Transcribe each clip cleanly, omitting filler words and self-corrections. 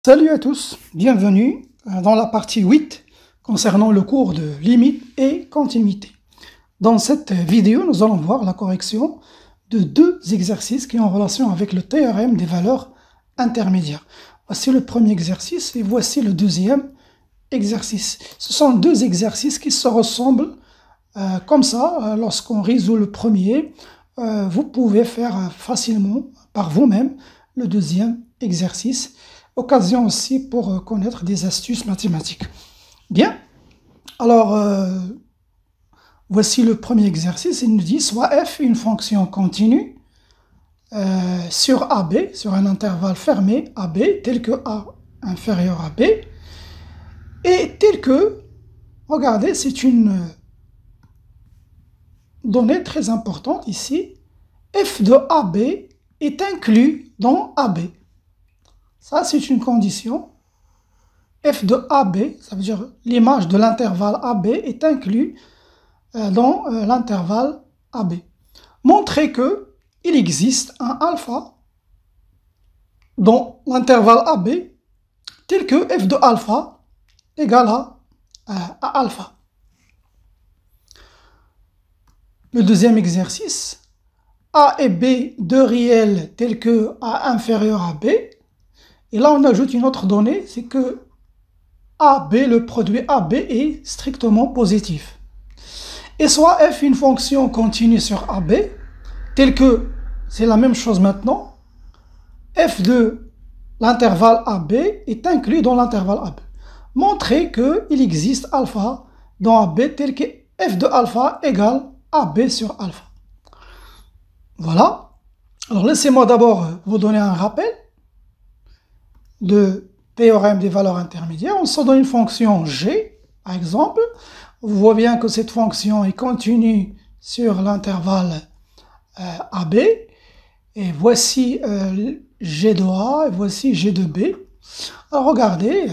Salut à tous, bienvenue dans la partie 8 concernant le cours de limite et continuité. Dans cette vidéo, nous allons voir la correction de deux exercices qui ont relation avec le théorème des valeurs intermédiaires. Voici le premier exercice et voici le deuxième exercice. Ce sont deux exercices qui se ressemblent comme ça. Lorsqu'on résout le premier, vous pouvez faire facilement par vous-même le deuxième exercice. Occasion aussi pour connaître des astuces mathématiques. Bien, alors voici le premier exercice. Il nous dit soit f une fonction continue sur AB, sur un intervalle fermé AB, tel que A inférieur à B, et tel que, regardez, c'est une donnée très importante ici, f de AB est inclus dans AB. Ça, c'est une condition. F de AB, ça veut dire l'image de l'intervalle AB est inclus dans l'intervalle AB. Montrez que il existe un alpha dans l'intervalle AB tel que f de alpha égale à alpha. Le deuxième exercice, A et B, deux réels tels que A inférieur à B. Et là, on ajoute une autre donnée, c'est que AB, le produit AB est strictement positif. Et soit f une fonction continue sur AB, telle que, c'est la même chose maintenant, f de l'intervalle AB est inclus dans l'intervalle AB. Montrez qu'il existe alpha dans AB tel que f de alpha égale AB sur alpha. Voilà. Alors laissez-moi d'abord vous donner un rappel. Le théorème des valeurs intermédiaires, on se donne une fonction g, par exemple. Vous voyez bien que cette fonction est continue sur l'intervalle AB. Et voici g de A et voici g de B. Alors regardez,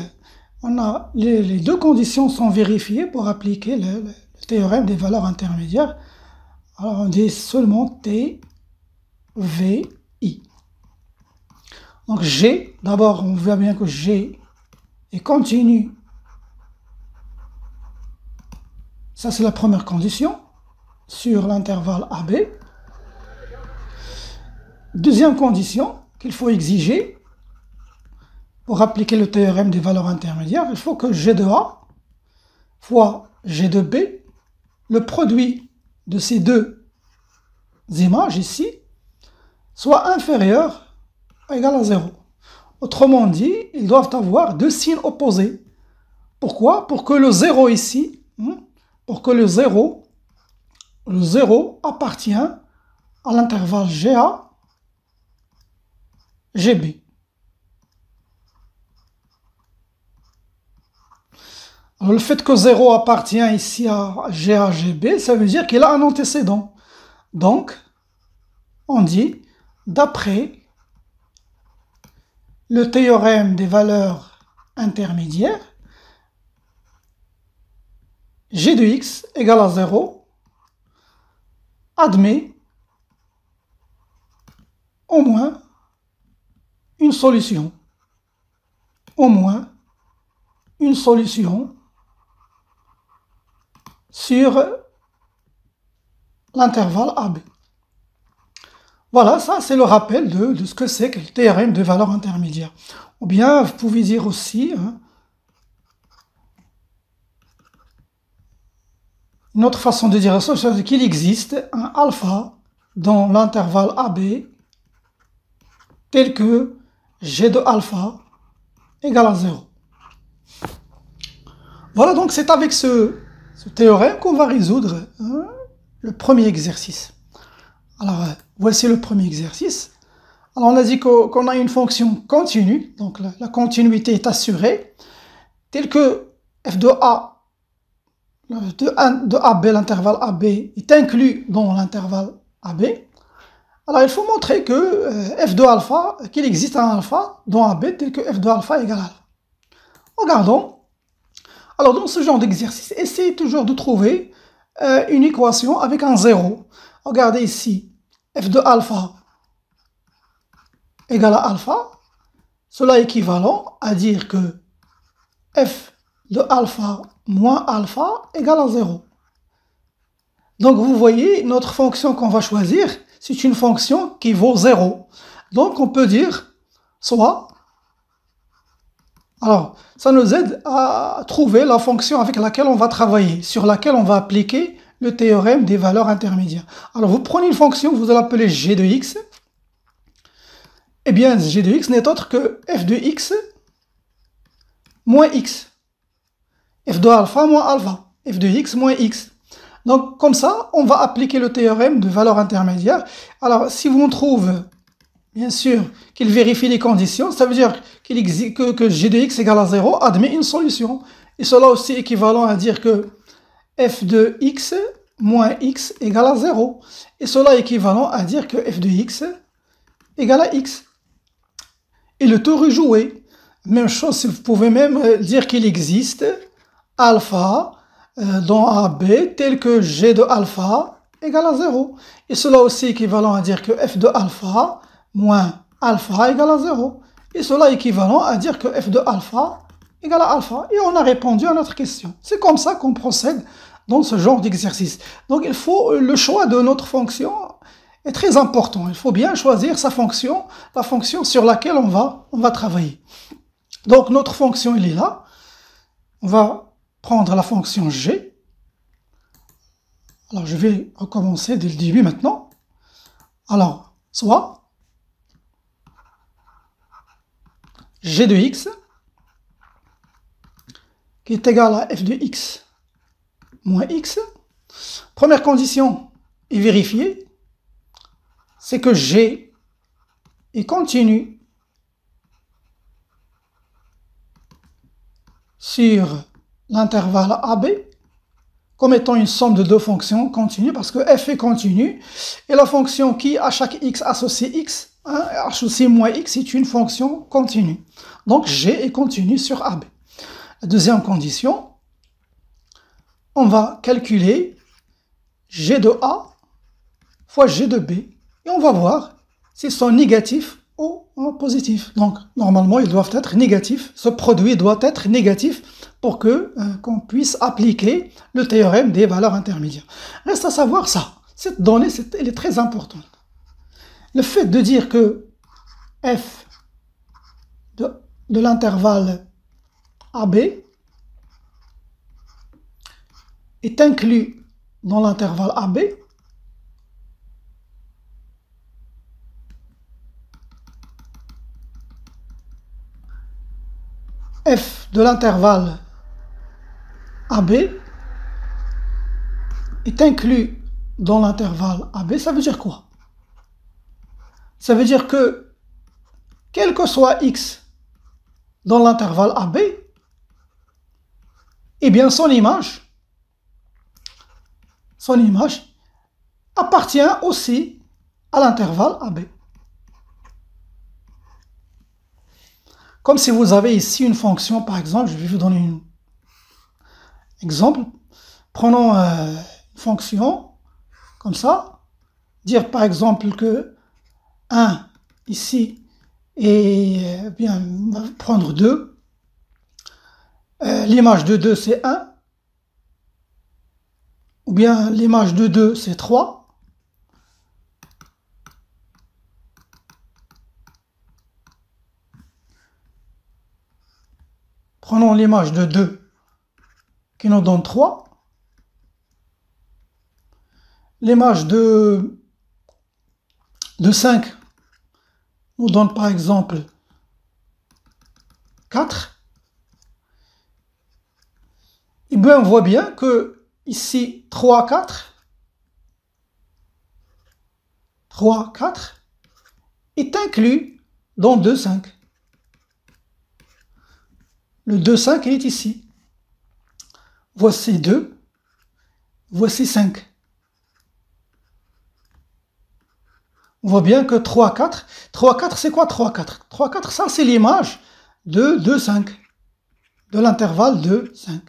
on a les deux conditions sont vérifiées pour appliquer le théorème des valeurs intermédiaires. Alors on dit seulement T, V, I. Donc G, d'abord on voit bien que G est continu. Ça c'est la première condition sur l'intervalle AB. Deuxième condition qu'il faut exiger pour appliquer le théorème des valeurs intermédiaires, il faut que G de A fois G de B, le produit de ces deux images ici, soit inférieur égale à 0. Autrement dit, ils doivent avoir deux signes opposés. Pourquoi? Pour que le 0 ici, pour que le 0 appartient à l'intervalle GA, GB. Alors, le fait que 0 appartient ici à GA, GB, ça veut dire qu'il a un antécédent. Donc, on dit, d'après le théorème des valeurs intermédiaires, g de x égale à 0 admet au moins une solution. Au moins une solution sur l'intervalle AB. Voilà, ça c'est le rappel de ce que c'est que le théorème de valeurs intermédiaires. Ou bien vous pouvez dire aussi, une autre façon de dire ça, c'est qu'il existe un alpha dans l'intervalle AB tel que G de alpha égale à 0. Voilà, donc c'est avec ce théorème qu'on va résoudre le premier exercice. Alors, voici le premier exercice. Alors, on a dit qu'on a une fonction continue, donc la continuité est assurée, telle que f de A, de AB, l'intervalle AB, est inclus dans l'intervalle AB. Alors, il faut montrer que f de alpha, qu'il existe un alpha dans AB, tel que f de alpha égale alpha. Regardons. Alors, dans ce genre d'exercice, essayez toujours de trouver une équation avec un 0. Regardez ici. F de alpha égale à alpha, cela est équivalent à dire que f de alpha moins alpha égale à 0. Donc vous voyez, notre fonction qu'on va choisir, c'est une fonction qui vaut 0. Donc on peut dire soit... Alors, ça nous aide à trouver la fonction avec laquelle on va travailler, sur laquelle on va appliquer le théorème des valeurs intermédiaires. Alors vous prenez une fonction, vous l'appelez g de x. Eh bien, g de x n'est autre que f de x moins x. F de alpha moins alpha. F de x moins x. Donc, comme ça, on va appliquer le théorème de valeur intermédiaire. Alors, si vous me trouvez, bien sûr, qu'il vérifie les conditions, ça veut dire que g de x égale à 0 admet une solution. Et cela aussi équivalent à dire que f de x moins x égale à 0. Et cela équivalent à dire que f de x égale à x. Et le tour est joué. Même chose, vous pouvez même dire qu'il existe alpha dans AB tel que g de alpha égale à 0. Et cela aussi équivalent à dire que f de alpha moins alpha égale à 0. Et cela équivalent à dire que f de alpha égale à alpha. Et on a répondu à notre question. C'est comme ça qu'on procède dans ce genre d'exercice. Donc il faut, le choix de notre fonction est très important. Il faut bien choisir sa fonction, la fonction sur laquelle on va travailler. Donc notre fonction, elle est là. On va prendre la fonction g. Alors je vais recommencer dès le début maintenant. Alors, soit g de x qui est égal à f de x moins x. Première condition est vérifiée, c'est que g est continu sur l'intervalle AB comme étant une somme de deux fonctions continues, parce que f est continu, et la fonction qui, à chaque x associe x, associe moins x, est une fonction continue. Donc g est continu sur AB. La deuxième condition, on va calculer g de A fois g de B, et on va voir s'ils sont négatifs ou positifs. Donc, normalement, ils doivent être négatifs. Ce produit doit être négatif pour qu'on puisse appliquer le théorème des valeurs intermédiaires. Reste à savoir ça. Cette donnée, elle est très importante. Le fait de dire que f de l'intervalle AB est inclus dans l'intervalle AB, f de l'intervalle AB est inclus dans l'intervalle AB, ça veut dire quoi? Ça veut dire que, quel que soit x dans l'intervalle AB, eh bien son image appartient aussi à l'intervalle AB. Comme si vous avez ici une fonction, par exemple, je vais vous donner un exemple. Prenons une fonction comme ça, dire par exemple que 1 ici est bien, on va prendre 2. L'image de 2 c'est 1, ou bien l'image de 2 c'est 3. Prenons l'image de 2 qui nous donne 3. L'image de 5 nous donne par exemple 4. Et bien on voit bien que ici 3, 4 est inclus dans 2, 5. Le 2, 5 est ici. Voici 2, voici 5. On voit bien que 3, 4, c'est quoi 3, 4? 3, 4, ça c'est l'image de 2, 5, de l'intervalle 2, 5.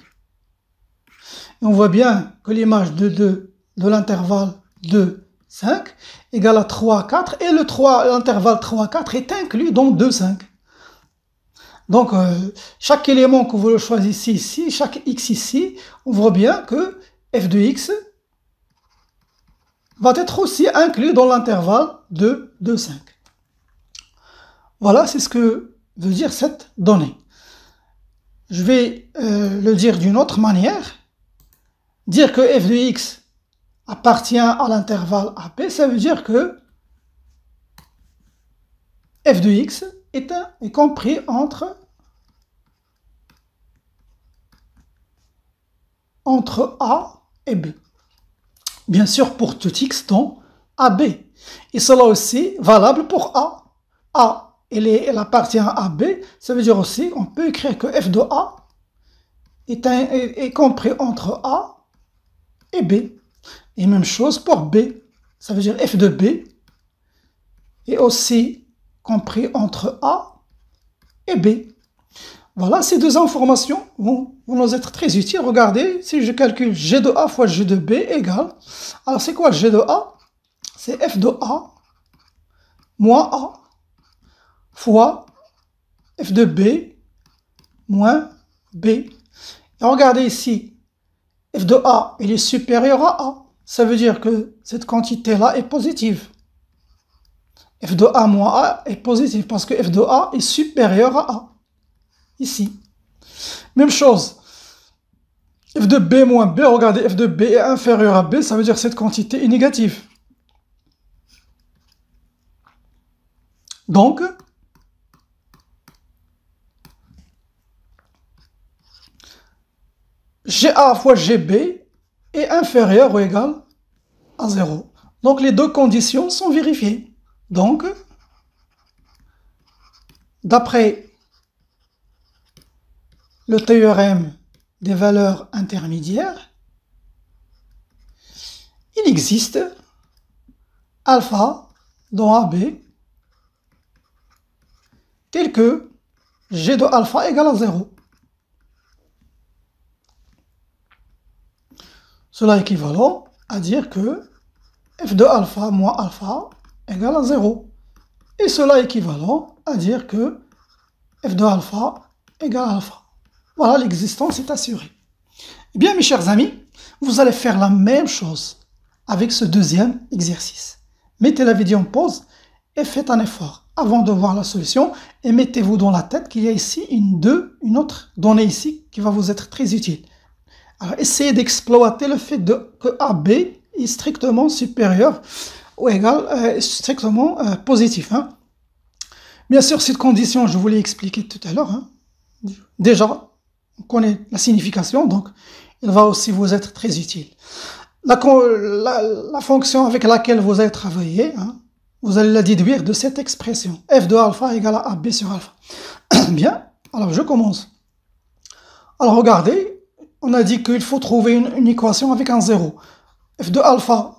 Et on voit bien que l'image de 2 de l'intervalle 2, 5 égale à 3, 4, et l'intervalle 3, 4 est inclus dans 2, 5. Donc, chaque élément que vous le choisissez ici, chaque x ici, on voit bien que f de x va être aussi inclus dans l'intervalle de 2, 5. Voilà, c'est ce que veut dire cette donnée. Je vais le dire d'une autre manière. Dire que f de x appartient à l'intervalle AP, ça veut dire que f de x est compris entre A et B. Bien sûr, pour tout x dans AB. Et cela aussi valable pour A. A, elle appartient à B, ça veut dire aussi, on peut écrire que f de A est compris entre A et B. Et même chose pour B, ça veut dire f de B est aussi compris entre A et B. Voilà, ces deux informations vont nous être très utiles. Regardez, si je calcule G de A fois G de B égale, alors c'est quoi G de A? C'est f de A moins A fois f de B moins B. Et regardez ici, f de A, il est supérieur à A. Ça veut dire que cette quantité-là est positive. F de A moins A est positive parce que f de A est supérieur à A. Ici. Même chose. F de B moins B, regardez, f de B est inférieur à B, ça veut dire que cette quantité est négative. Donc, GA fois GB est inférieur ou égal à 0. Donc, les deux conditions sont vérifiées. Donc, d'après le théorème des valeurs intermédiaires, il existe alpha dans AB tel que G de alpha égale à 0. Cela est équivalent à dire que f de alpha moins alpha égale à 0. Et cela est équivalent à dire que f de alpha égale à alpha. Voilà, l'existence est assurée. Eh bien, mes chers amis, vous allez faire la même chose avec ce deuxième exercice. Mettez la vidéo en pause et faites un effort avant de voir la solution et mettez-vous dans la tête qu'il y a ici une autre donnée ici qui va vous être très utile. Alors, essayez d'exploiter le fait que AB est strictement supérieur ou égal, strictement positif. Hein. Bien sûr, cette condition, je vous l'ai expliqué tout à l'heure. Hein. Déjà, on connaît la signification, donc il va aussi vous être très utile. La fonction avec laquelle vous allez travailler, hein, vous allez la déduire de cette expression. F de alpha égale à AB sur alpha. Bien, alors je commence. Alors regardez, on a dit qu'il faut trouver une équation avec un 0. F de alpha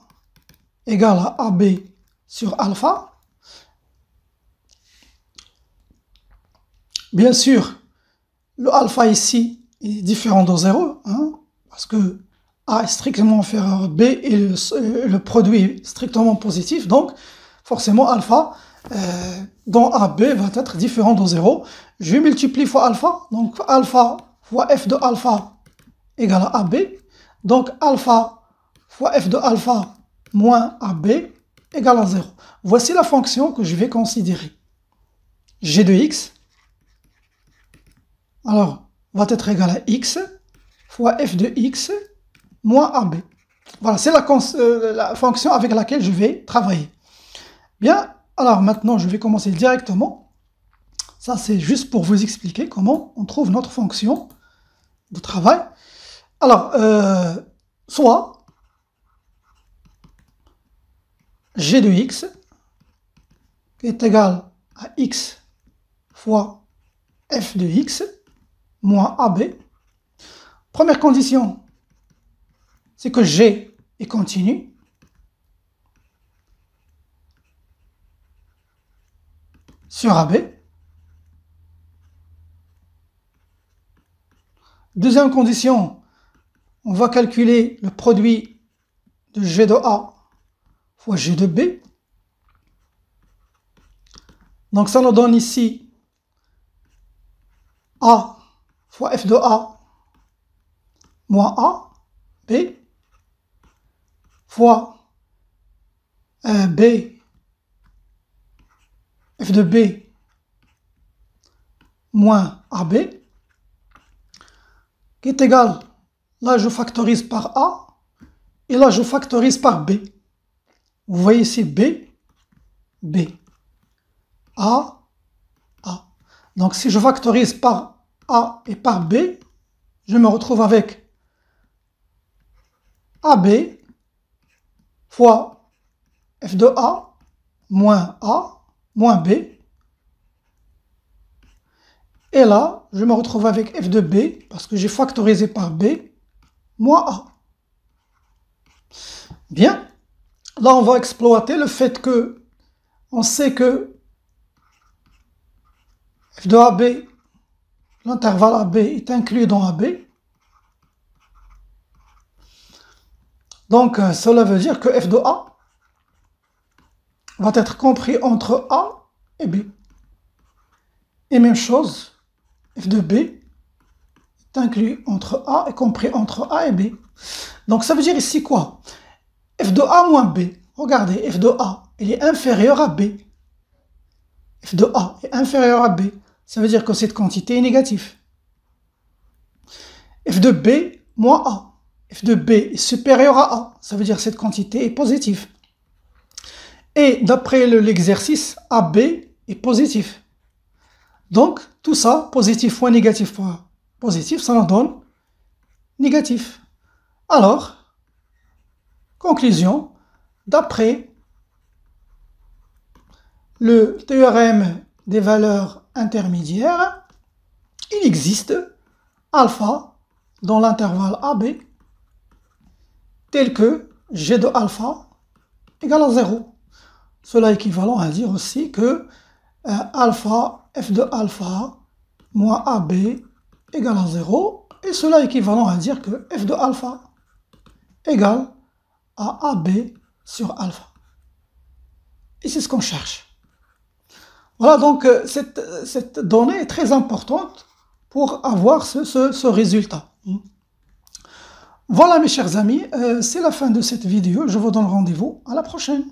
égale à AB sur alpha. Bien sûr, le alpha ici est différent de 0, hein, parce que A est strictement inférieur à B et le produit est strictement positif, donc forcément alpha dans AB va être différent de 0. Je multiplie fois alpha, donc alpha fois f de alpha égale à AB, donc alpha fois f de alpha moins AB égale à 0. Voici la fonction que je vais considérer. G de x, alors, va être égal à x fois f de x moins AB. Voilà, c'est la fonction avec laquelle je vais travailler. Bien, alors maintenant, je vais commencer directement. Ça, c'est juste pour vous expliquer comment on trouve notre fonction de travail. Alors, soit g de x est égal à x fois f de x moins AB. Première condition, c'est que G est continu. Sur AB. Deuxième condition, on va calculer le produit de G de A fois G de B. Donc ça nous donne ici A fois f de A moins A, B, fois B, f de B moins AB, qui est égal, là je factorise par A, et là je factorise par B. Vous voyez ici B, B, A, A. Donc si je factorise par A et par B, je me retrouve avec AB fois f de A moins B. Et là, je me retrouve avec f de B, parce que j'ai factorisé par B, moins A. Bien. Là, on va exploiter le fait que on sait que f de AB, l'intervalle AB est inclus dans AB. Donc, cela veut dire que f de A va être compris entre A et B. Et même chose, f de B est inclus entre A et compris entre A et B. Donc, ça veut dire ici quoi? F de A moins B. Regardez, f de A, il est inférieur à B. F de A est inférieur à B. Ça veut dire que cette quantité est négative. F de B moins A. F de B est supérieur à A. Ça veut dire que cette quantité est positive. Et d'après l'exercice, AB est positif. Donc, tout ça, positif fois négatif fois positif, ça nous donne négatif. Alors, conclusion, d'après le théorème des valeurs intermédiaires, il existe alpha dans l'intervalle AB tel que G de alpha égale à 0. Cela est équivalent à dire aussi que alpha f de alpha moins AB égale à 0. Et cela est équivalent à dire que f de alpha égale à AB sur alpha. Et c'est ce qu'on cherche. Voilà, donc cette donnée est très importante pour avoir ce résultat. Voilà mes chers amis, c'est la fin de cette vidéo. Je vous donne rendez-vous à la prochaine.